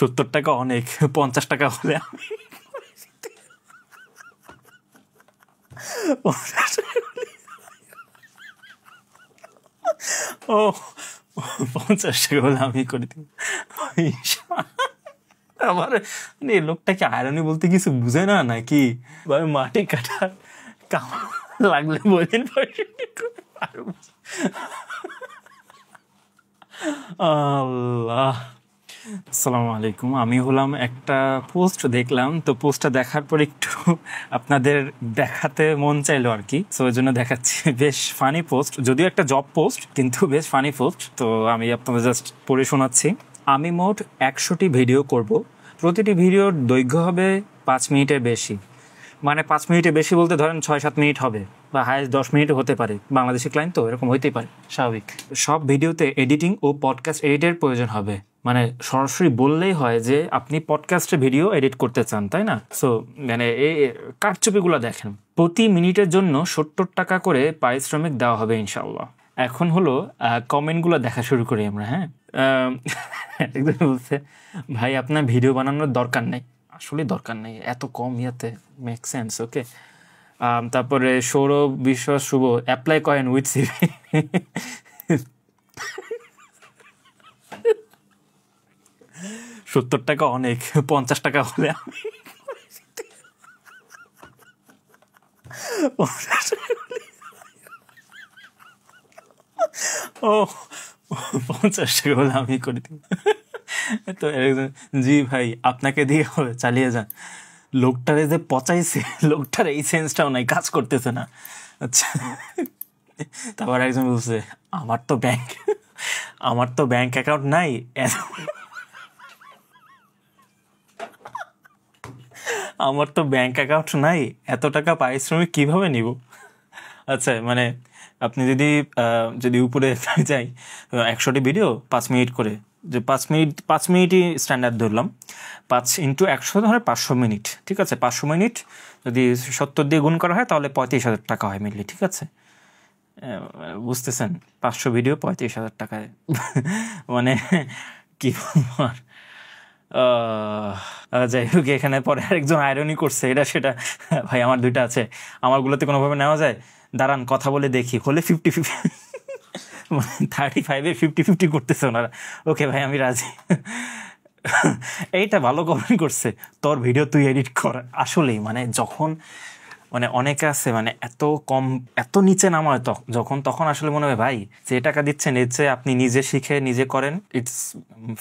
70 টাকা অনেক, 50 টাকা হলে আমি 50 টাকা ও 50 টাকা হলে আমি করে দিব। আমার এই লোকটা কি আয়রনি বলতে কিছু বুঝে না নাকি? ভাই মাটি কাটার কাম লাগলে বলেন। আল্লাহ, আসসালামু আলাইকুম। আমি হলাম একটা পোস্ট দেখলাম, তো পোস্টটা দেখার পর একটু আপনাদের দেখাতে মন চাইলো আর কি, তো ওই জন্য দেখাচ্ছি। বেশ ফানি পোস্ট, যদিও একটা জব পোস্ট, কিন্তু বেশ ফানি পোস্ট। তো আমি আপনাদের জাস্ট পড়ে শোনাচ্ছি। আমি মোট 100টি ভিডিও করব, প্রতিটি ভিডিওর দৈর্ঘ্য হবে 5 মিনিটের বেশি। মানে 5 মিনিটের বেশি বলতে ধরেন 6-7 মিনিট হবে, বা হাইস্ট 10 মিনিটও হতে পারে। বাংলাদেশি ক্লায়েন্ট তো এরকম হইতেই পারে, স্বাভাবিক। সব ভিডিওতে এডিটিং ও পডকাস্ট এডিটের প্রয়োজন হবে। মানে সরাসরি বললেই হয় যে আপনি পডকাস্টে ভিডিও এডিট করতে চান, তাই না? সো মানে এই কারচুপিগুলো দেখেন। প্রতি মিনিটের জন্য 70 টাকা করে পারিশ্রমিক দেওয়া হবে ইনশাআল্লাহ। এখন হলো কমেন্টগুলো দেখা শুরু করি আমরা। হ্যাঁ, একজন বলছে, ভাই আপনার ভিডিও বানানোর দরকার নেই। আসলে দরকার নেই, এত কম ইয়াতে মেক সেন্স। ওকে, তারপরে সৌরভ বিশ্বাস শুভ, অ্যাপ্লাই করেন উইথ সিভি। 70 টাকা অনেক, 50 টাকা হলে আমি 50 টাকা ও 50 টাকা হলে আমি করে দিব। তো জি ভাই আপনাকে দিয়ে হবে, চালিয়ে যান। লোকটারে যে পচাইছে, লোকটার এই সেন্সটাও নাই, কাজ করতেছে না। আচ্ছা, তারপর একজন বলছে, আমার তো ব্যাংক অ্যাকাউন্ট নাই, আমার তো ব্যাংক অ্যাকাউন্ট নাই, এত টাকা পারিশ্রমিক কিভাবে নিব? আচ্ছা, মানে আপনি যদি উপরে যাই, 100টি ভিডিও 5 মিনিট করে, যে 5 মিনিটই স্ট্যান্ডার্ড ধরলাম, 5 × 100 ধরে 500 মিনিট। ঠিক আছে, 500 মিনিট যদি 70 দিয়ে গুণ করা হয় তাহলে 35,000 টাকা হয় মিললি। ঠিক আছে, বুঝতেছেন? 500 ভিডিও 35,000 টাকায়। মানে কি বলবার। যাই হোক, এখানে পরে আরেকজন আয়রনি করছে, এটা সেটা। ভাই আমার 2টা আছে, আমারগুলোতে কোনোভাবে নেওয়া যায়? দাঁড়ান কথা বলে দেখি, হলে 50-50, 35-এ 50-50 করতেছে ওনারা। ওকে ভাই, আমি রাজি। এইটা ভালো কমেন্ট করছে, তোর ভিডিও তুই এডিট কর। আসলেই মানে যখন মানে অনেকে আছে মানে এত কম, এত নিচে নামায় তখন আসলে মনে হয় ভাই যে টাকা দিচ্ছেন এর চেয়ে আপনি নিজে শিখে নিজে করেন, it's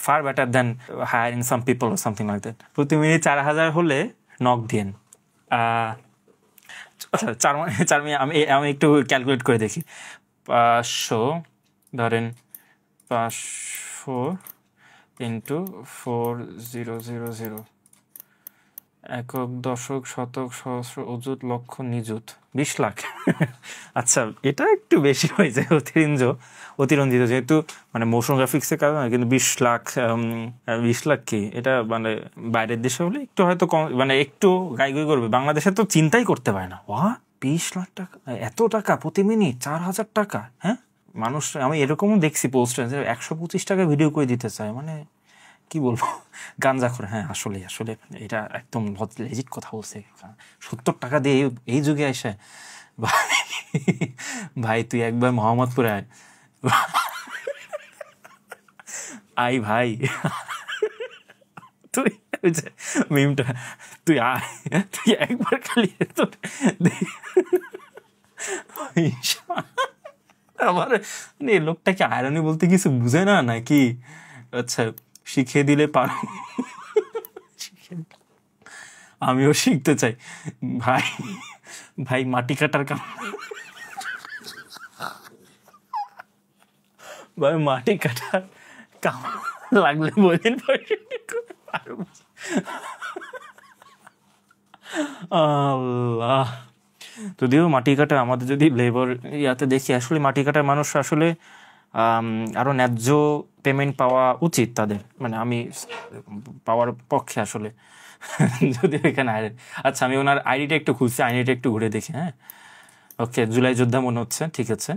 far better than hiring some people or something like that. প্রতি মিনিট 4,000 হলে নক দিয়েন। আচ্ছা, 4 মিনিট আমি একটু ক্যালকুলেট করে দেখি। 500 ধরেন, 500 × 4000, একক, দশক, শতক, সহস্র, অযুত, লক্ষ, নিযুত, 20 লাখ। আচ্ছা, এটা একটু বেশি হয়ে যায়, অতিরঞ্জিত, যেহেতু মানে মোশন গ্রাফিক্সের কারণে। কিন্তু 20 লাখ, 20 লাখ কি, এটা মানে বাইরের দেশে হলে একটু হয়তো কম, মানে একটু গাইগুই করবে। বাংলাদেশে তো চিন্তাই করতে পারে না। 20 লাখ টাকা, এত টাকা প্রতি মিনিট, 4,000 টাকা। হ্যাঁ, মানুষ, আমি এরকমও দেখছি পোস্ট 125 টাকা ভিডিও করে দিতে চায়। মানে কি বলবো, গাঞ্জা করে। হ্যাঁ, আসলে এটা একদম লেজিট কথা বলছে। 70 টাকা দিয়ে এই যুগে এসে, ভাই তুই একবার মোহাম্মদপুরে আয় ভাই, তুই মিমটা, তুই আয়, তুই একবার খালি আমার এই লোকটা কি আয়রনি বলতে কিছু বুঝে না নাকি? আচ্ছা, শিখিয়ে দিলে পারো। আমিও শিখতে চাই ভাই মাটি কাটার কাম, ভাই মাটি কাটার কাম লাগলে বলেন। আল্লাহ, যদিও মাটি কাটা আমাদের যদি লেবার ইয়াতে দেখি, আসলে মাটি কাটার মানুষ আসলে আরো ন্যায্য পেমেন্ট পাওয়া উচিত তাদের। মানে আমি পাওয়ার পক্ষে আসলে, যদি এখানে আচ্ছা, আমি ওনার আইডিটা একটু খুঁজছি, আইডিটা একটু ঘুরে দেখি। হ্যাঁ, ওকে, জুলাই যোদ্ধা মনে হচ্ছে। ঠিক আছে,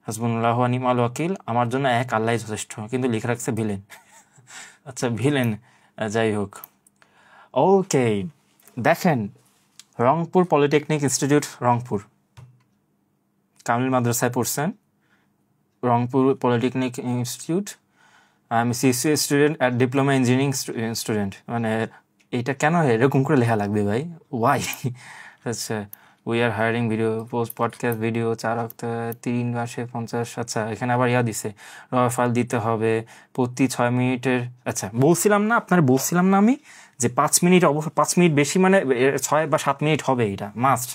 হাসবুনাল্লাহু ওয়া নি'মাল ওয়াকিল, আমার জন্য এক আল্লাহই যথেষ্ট, কিন্তু লিখে রাখছে ভিলেন। আচ্ছা, ভিলেন যাই হোক, ওকে, দেখেন রংপুর পলিটেকনিক ইনস্টিটিউট, রংপুর, কামিল মাদ্রাসায় পড়ছেন, রংপুর পলিটেকনিক ইনস্টিটিউট, আমি CC student at diploma engineering student. মানে এটা কেন এরকম করে লেখা লাগবে ভাই, ওয়াই? আচ্ছা, we are hiring video post podcast video 4 October 3 মাসে 50। আচ্ছা, এখানে আবার দিছে ফাইল দিতে হবে প্রতি 6 মিনিটের। আচ্ছা, বলছিলাম না আমি যে 5 মিনিট, অবশ্য 5 মিনিট বেশি, মানে 6 বা 7 মিনিট হবে, এটা মাস্ট।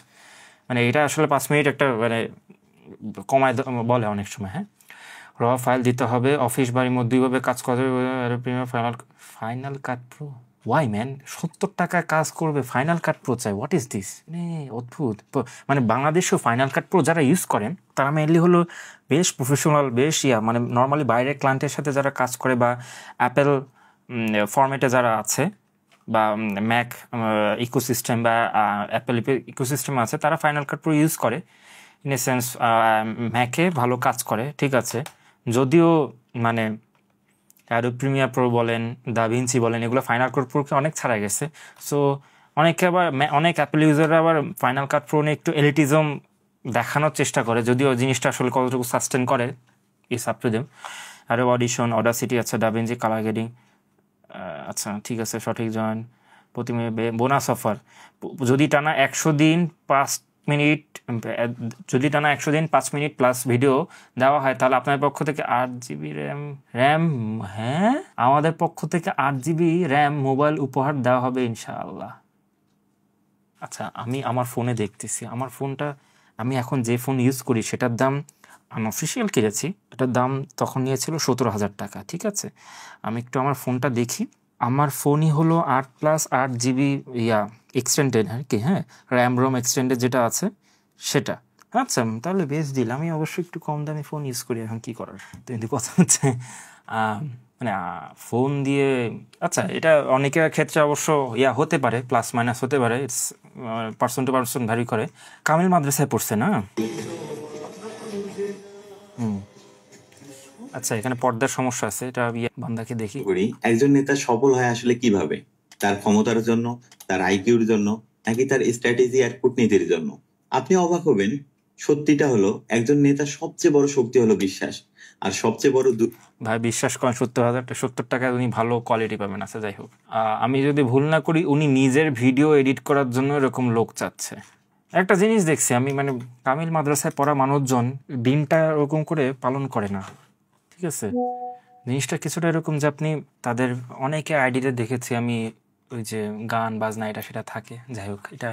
মানে এটা আসলে 5 মিনিট একটা মানে কমায় বলে অনেক সময়। হ্যাঁ, ফাইল দিতে হবে, অফিস বাড়ির মধ্যে দুইভাবে কাজ করে, final cut pro. Why man, 70 টাকায় কাজ করবে, ফাইনাল কাট প্রো চাই? What is this? অদ্ভুত। মানে বাংলাদেশেও ফাইনাল কাট প্রো যারা ইউজ করেন তারা মেনলি হলো বেশ প্রফেশনাল, বেশ মানে নর্মালি বাইরের ক্লায়েন্টের সাথে যারা কাজ করে, বা অ্যাপেল ফরম্যাটে যারা আছে, বা ম্যাক ইকোসিস্টেম বা অ্যাপেল ইকোসিস্টেম আছে, তারা ফাইনাল কাট প্রো ইউজ করে। ইন এ সেন্স ম্যাকে ভালো কাজ করে, ঠিক আছে। যদিও মানে অ্যাডোব প্রিমিয়ার প্রো বলেন, দাভিঞ্চি বলেন, এগুলো ফাইনাল কাট প্রোকে অনেক ছাড়া গেছে। সো অনেকে আবার, অনেক অ্যাপেল ইউজাররা আবার ফাইনাল কাট প্রো নিয়ে একটু এলিটিজম দেখানোর চেষ্টা করে, যদিও জিনিসটা আসলে কতটুকু সাস্টেন করে ইস আপ টু দেম। আরও অডিশন, অডাসিটি, আচ্ছা, দাভিঞ্চি, কালার গ্রেডিং, আচ্ছা ঠিক আছে, সঠিক জয়েন, প্রতি মিনিট বোনাস অফার। যদি টানা 100 দিন 5 মিনিট, যদি টানা 100 দিন 5 মিনিট প্লাস ভিডিও দেওয়া হয়, তাহলে আপনার পক্ষ থেকে 8 জিবি র্যাম, হ্যাঁ, আমাদের পক্ষ থেকে 8 জিবি র্যাম মোবাইল উপহার দেওয়া হবে ইনশাআল্লাহ। আচ্ছা, আমি আমার ফোনে দেখতেছি, আমার ফোনটা, আমি এখন যে ফোন ইউজ করি সেটার দাম আনঅফিসিয়াল কিনেছি, এটার দাম তখন নিয়েছিল 17,000 টাকা, ঠিক আছে। আমি একটু আমার ফোনটা দেখি, আমার ফোনই হলো 8+8 জিবি এক্সটেন্ডেড আর কি, হ্যাঁ, র্যাম রোম এক্সটেন্ডেড যেটা আছে সেটা। আচ্ছা, তাহলে বেশ দিল। আমি অবশ্যই একটু কম দামি ফোন ইউজ করি, এখন কী করার। কিন্তু কথা হচ্ছে মানে ফোন দিয়ে, আচ্ছা, এটা অনেকের ক্ষেত্রে অবশ্য হতে পারে, প্লাস মাইনাস হতে পারে, it's person to person vary করে। কামিল মাদ্রাসায় পড়ছে না? আচ্ছা, এখানে পর্দার সমস্যা আছে, এটা বান্দাকে দেখি। একজন নেতা সফল হয় আসলে কিভাবে? তার ক্ষমতার জন্য, তার আইকিউর জন্য, নাকি তার স্ট্র্যাটেজি আর কূটনীতির জন্য? আপনি অবাক হবেন, সত্যিটা হলো একজন নেতার সবচেয়ে বড় শক্তি হলো বিশ্বাস, আর সবচেয়ে বড় ভাই বিশ্বাস করেন, 70 টাকায় উনি ভালো কোয়ালিটি পাবেন। আচ্ছা, যাই হোক, আমি যদি ভুল না করি, উনি নিজের ভিডিও এডিট করার জন্য এরকম লোক চাচ্ছে। একটা জিনিস দেখছি আমি, মানে কামিল মাদ্রাসায় পড়া মানুষজন দিনটা ওরকম করে পালন করে না, ঠিক আছে। জিনিসটা কিছুটা এরকম যে আপনি তাদের অনেকে আইডিতে দেখেছি আমি, ওই যে গান বাজনা এটা সেটা থাকে। যাই হোক, এটা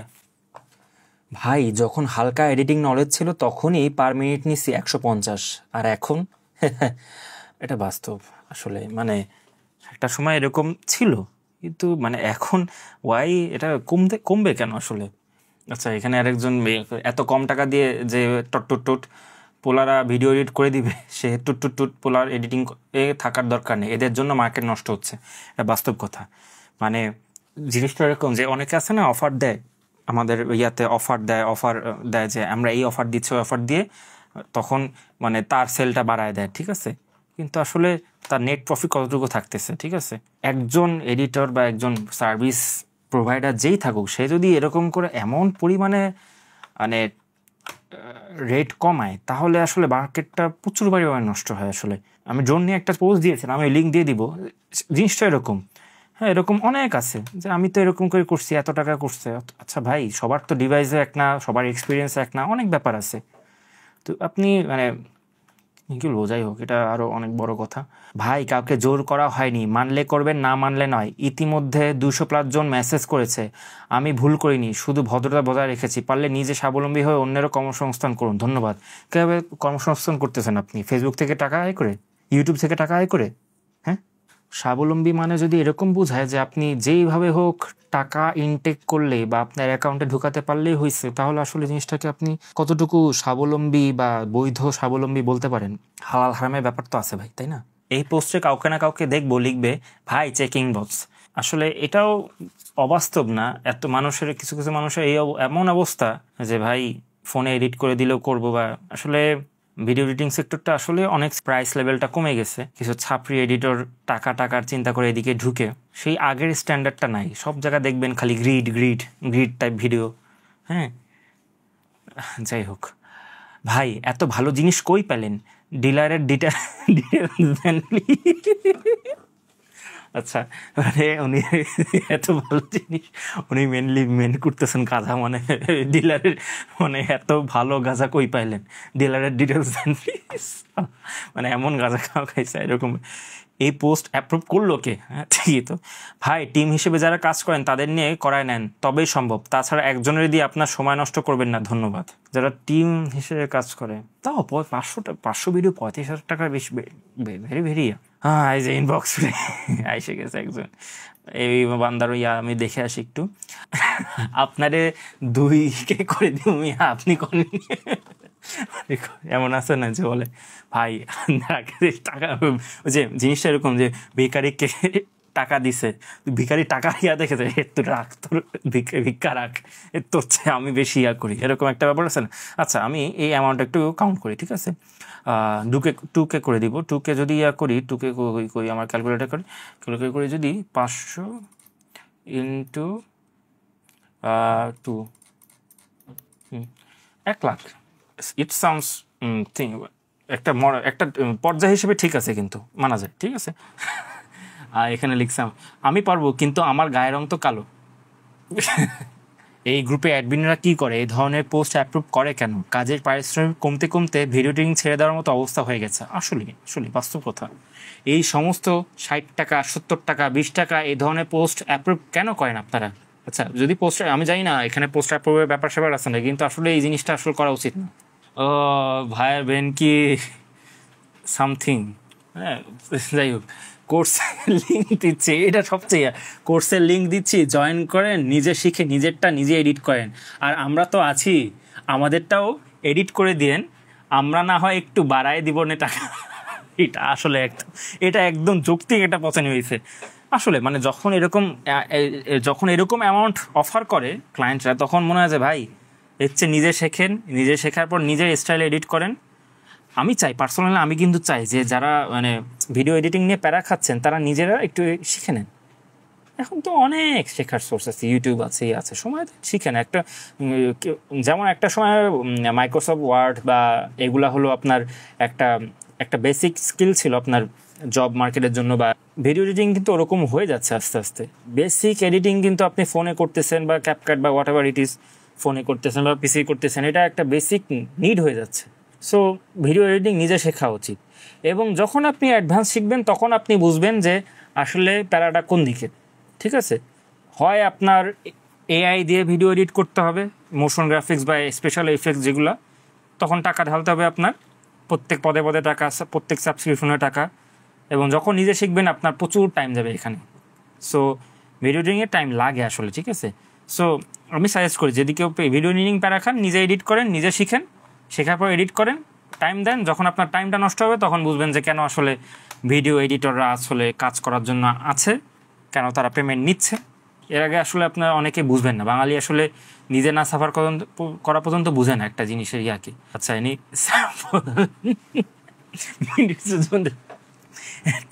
ভাই যখন হালকা এডিটিং নলেজ ছিল তখনই পার মিনিট নিচ্ছি 150, আর এখন এটা বাস্তব আসলে। মানে একটা সময় এরকম ছিল, কিন্তু মানে এখন ওয়াই এটা কমবে কেন আসলে? আচ্ছা, এখানে আরেকজন এত কম টাকা দিয়ে যে টট পোলারা ভিডিও এডিট করে দিবে, সে টুট পোলার এডিটিং এ থাকার দরকার নেই, এদের জন্য মার্কেট নষ্ট হচ্ছে, এটা বাস্তব কথা। মানে জিনিসটা এরকম যে অনেকে আছে না, অফার দেয়, আমাদের অফার দেয় যে আমরা এই অফার দিচ্ছি, ওই অফার দিয়ে তখন মানে তার সেলটা বাড়ায় দেয়, ঠিক আছে। কিন্তু আসলে তার নেট প্রফিট কতটুকু থাকতেছে, ঠিক আছে। একজন এডিটর বা একজন সার্ভিস প্রোভাইডার যেই থাকুক, সে যদি এরকম করে এমন পরিমাণে মানে রেট কমায়, তাহলে আসলে মার্কেটটা প্রচুর পরিমাণে নষ্ট হয় আসলে। আমি ড্রোন নিয়ে একটা পোস্ট দিয়েছিলাম, আমি লিঙ্ক দিয়ে দিব। জিনিসটা এরকম, হ্যাঁ, এরকম অনেক আছে যে আমি তো এরকম করে করছি, এত টাকা করছে। আচ্ছা ভাই, সবার তো ডিভাইসে এক না, সবার এক্সপিরিয়েন্স এক না, অনেক ব্যাপার আছে। তো আপনি মানে কি বলবো, যাই হোক, এটা আরও অনেক বড় কথা। ভাই, কাউকে জোর করা হয়নি, মানলে করবেন, না মানলে নয়। ইতিমধ্যে 200+ জন মেসেজ করেছে, আমি ভুল করিনি, শুধু ভদ্রতা বজায় রেখেছি। পারলে নিজে স্বাবলম্বী হয়ে অন্যেরও কর্মসংস্থান করুন। ধন্যবাদ। কীভাবে কর্মসংস্থান করতেছেন আপনি? ফেসবুক থেকে টাকা আয় করে, ইউটিউব থেকে টাকা আয় করে? হ্যাঁ, স্বাবলম্বী মানে যদি এরকম বোঝায় যে আপনি যেইভাবে হোক টাকা ইনটেক করলে বা আপনার অ্যাকাউন্টে ঢুকাতে পারলেই হয়েছে, তাহলে আসলে জিনিসটাকে আপনি কতটুকু স্বাবলম্বী বা বৈধ স্বাবলম্বী বলতে পারেন? হালাল হারামের ব্যাপার তো আছে ভাই, তাই না? এই পোস্টে কাউকে না কাউকে দেখবো লিখবে, ভাই চেকিং বক্স। আসলে এটাও অবাস্তব না? এত মানুষের, কিছু কিছু মানুষের এমন অবস্থা যে ভাই ফোনে এডিট করে দিলেও করবো, বা আসলে ভিডিও এডিটিং সেক্টরটা আসলে অনেক প্রাইস লেভেলটা কমে গেছে, কিছু ছাপরি এডিটর টাকার চিন্তা করে এদিকে ঢুকে সেই আগের স্ট্যান্ডার্ডটা নাই। সব জায়গায় দেখবেন খালি গ্রিড টাইপ ভিডিও। হ্যাঁ, যাই হোক ভাই, এত ভালো জিনিস কই পেলেন? ডিলারের আচ্ছা, মানে উনি এত ভালো জিনিস উনি মেন করতেছেন গাঁজা, মানে ডিলারের, মানে এত ভালো গাঁজা কই পাইলেন? ডিলারের ডিটেলস দেন প্লিজ। মানে এমন গাঁজা খাইছে এরকম। এই পোস্ট অ্যাপ্রুভ করলো কে? হ্যাঁ, ঠিকই তো ভাই। টিম হিসেবে যারা কাজ করেন তাদের নিয়ে করায় নেন, তবেই সম্ভব। তাছাড়া একজনের দিয়ে আপনার সময় নষ্ট করবেন না। ধন্যবাদ। যারা টিম হিসেবে কাজ করে, তাও 500 ভিডিও 35,000 টাকার বেশি, ভেরি ভেরি। হ্যাঁ, এই যে ইনবক্স আইসে গেছে একজন, এই বান্দার ইয়া, আমি দেখে আসি একটু। আপনারে 2K করে দিব মিয়া, আপনি করেন। এমন আছে না যে বলে ভাই টাকা, ওই যে জিনিসটা এরকম যে ভিখারিকে টাকা দিছে, ভিখারি টাকা ইয়া দেখেছে, তোর রাখ, তোর ভিক্ষা রাখ, তোর চেয়ে আমি বেশি ইয়া করি, এরকম একটা ব্যাপার আছে না? আচ্ছা, আমি এই অ্যামাউন্ট একটু কাউন্ট করি, ঠিক আছে? 2K করে দিব। 2K যদি ইয়া করি, 2K করি, আমার ক্যালকুলেটার করি যদি 500 ইন্টু 2, 1 লাখ। ইট সাউন্ডস একটা পর্যায় হিসেবে ঠিক আছে, কিন্তু মানা যায়, ঠিক আছে। আর এখানে লিখলাম আমি পারবো, কিন্তু আমার গায়ের রং তো কালো। এই গ্রুপে অ্যাডমিনরা কি করে? এই ধরনের পোস্ট অ্যাপ্রুভ করে কেন? কাজের পারিশ্রমিক কমতে ভিডিও এডিটিং ছেড়ে দেওয়ার মতো অবস্থা হয়ে গেছে। আসলে বাস্তব কথা। এই সমস্ত 60 টাকা, 70 টাকা, 20 টাকা এই ধরনের পোস্ট অ্যাপ্রুভ কেন করেন আপনারা? আচ্ছা, যদি পোস্ট, আমি জানি না এখানে পোস্ট অ্যাপ্রুভের ব্যাপার স্যাপার আছে না, কিন্তু আসলে এই জিনিসটা আসলে করা উচিত না। ও ভাইয়ের বেন কি সামথিং, হ্যাঁ, যাই হোক, কোর্সের লিঙ্ক দিচ্ছি, এটা সবচেয়ে, কোর্সের লিঙ্ক দিচ্ছি, জয়েন করেন, নিজে শিখে নিজেরটা নিজে এডিট করেন। আর আমরা তো আছি, আমাদেরটাও এডিট করে দিয়েন, আমরা না হয় একটু বাড়ায় দিব না টাকা। এটা একদম যৌক্তিক একটা পছন্দ হয়েছে আসলে। মানে যখন এরকম অ্যামাউন্ট অফার করে ক্লায়েন্টরা, তখন মনে হয় যে ভাই এর চেয়ে নিজে শেখেন, নিজে শেখার পর নিজের স্টাইলে এডিট করেন। আমি চাই, পার্সোনালি আমি কিন্তু চাই যে যারা মানে ভিডিও এডিটিং নিয়ে প্যারা খাচ্ছেন, তারা নিজেরা একটু শিখে নেন। এখন তো অনেক শেখার সোর্স আছে, ইউটিউব আছে, সময় শিখেন। যেমন একটা সময় মাইক্রোসফট ওয়ার্ড বা এগুলা হলো আপনার একটা বেসিক স্কিল ছিল আপনার জব মার্কেটের জন্য, বা ভিডিও এডিটিং কিন্তু ওরকম হয়ে যাচ্ছে আস্তে আস্তে। বেসিক এডিটিং কিন্তু আপনি ফোনে করতেছেন, বা ক্যাপকাট বা হোয়াট এভার ইট ইজ, ফোনে করতেছেন বা পিসি করতেছেন, এটা একটা বেসিক নিড হয়ে যাচ্ছে। সো ভিডিও এডিটিং নিজে শেখা উচিত। এবং যখন আপনি অ্যাডভান্স শিখবেন, তখন আপনি বুঝবেন যে আসলে প্যারাটা কোন দিকে, ঠিক আছে? হয় আপনার এআই দিয়ে ভিডিও এডিট করতে হবে, মোশন গ্রাফিক্স বা স্পেশাল এফেক্টস যেগুলো, তখন টাকা ঢালতে হবে আপনার, প্রত্যেক পদে টাকা, প্রত্যেক সাবস্ক্রিপশনে টাকা। এবং যখন নিজে শিখবেন, আপনার প্রচুর টাইম যাবে এখানে। সো ভিডিও এডিটিংয়ে টাইম লাগে আসলে, ঠিক আছে? সো আমি সাজেস্ট করি, যদি কেউ ভিডিও এডিটিং প্যারা খান, নিজে এডিট করেন, নিজে শিখেন, শেখার পর এডিট করেন, টাইম দেন। যখন আপনার টাইমটা নষ্ট হবে, তখন বুঝবেন যে কেন আসলে ভিডিও এডিটররা আসলে কাজ করার জন্য আছে, কেন তারা পেমেন্ট নিচ্ছে। এর আগে আসলে আপনারা অনেকে বুঝবেন না, বাঙালি আসলে নিজে না সাফার করা পর্যন্ত বুঝে না একটা জিনিসের ইয়াকে। আচ্ছা,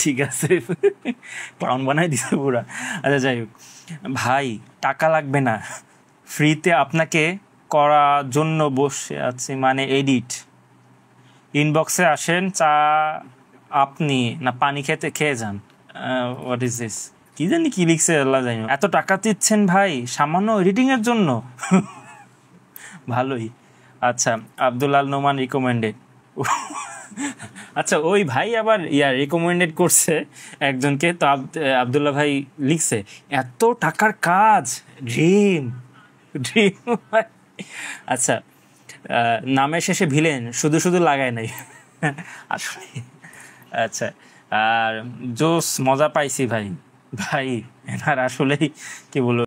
ঠিক আছে, ক্লাউন বানাই দিছে পুরা। আচ্ছা, যাই হোক ভাই, টাকা লাগবে না, ফ্রিতে আপনাকে করার জন্য বসে আছি, মানে এডিট। ইনবক্সে আসেন, চা আপনি না পানি খেয়ে যান। What is this? কি জানি কি লিখছে, আল্লাহ জানি। এত টাকা দিচ্ছেন ভাই সামান্য এডিটিং এর জন্য? ভালোই। আচ্ছা, আব্দুল আল নোমান রিকমেন্ডেড। আচ্ছা, ওই ভাই আবার রিকমেন্ডেড করছে একজনকে, তো আবদুল্লাহ ভাই লিখছে এত টাকার কাজ, ড্রিম। আচ্ছা, নামের শেষে ভিলেন শুধু লাগায় নাই আসলে। আচ্ছা, আর জোস মজা পাইছি ভাই, এনার আসলেই কি বলবো।